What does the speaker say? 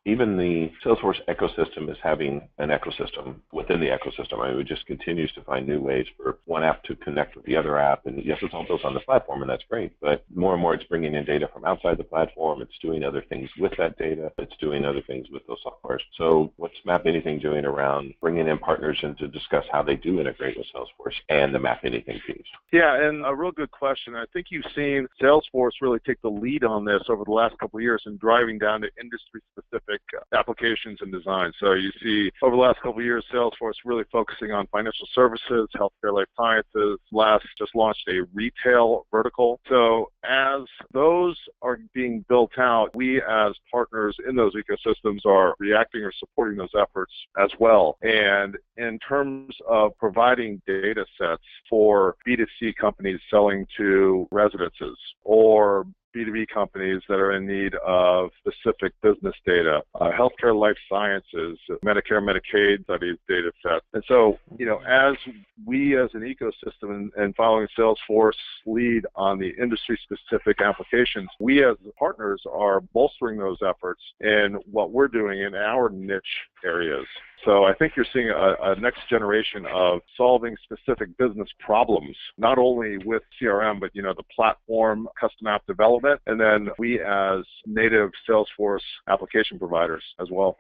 even the Salesforce ecosystem is having an ecosystem within the ecosystem. I mean, it just continues to find new ways for one app to connect with the other app. And yes, it's all built on the platform, and that's great. But more and more, it's bringing in data from outside the platform. It's doing other things with that data. It's doing other things with those softwares. So what's Map Anything doing around bringing in partners in to discuss how they do integrate with Salesforce and the Map Anything piece? Yeah, and a real good question. I think you've seen Salesforce really take the lead on this over the last couple of years in driving down to industry-specific applications and design. So you see over the last couple of years, Salesforce really focusing on financial services, healthcare, life sciences. Last just launched a retail vertical. So as those are being built out, we as partners in those ecosystems are reacting or supporting those efforts as well. And in terms of providing data sets for B2C companies selling to residences or B2B companies that are in need of specific business data, healthcare, life sciences, Medicare, Medicaid studies data sets. And so, as we as an ecosystem and following Salesforce lead on the industry-specific applications, we as partners are bolstering those efforts in what we're doing in our niche areas. So I think you're seeing a next generation of solving specific business problems, not only with CRM, but, the platform, custom app development, and then we as native Salesforce application providers as well.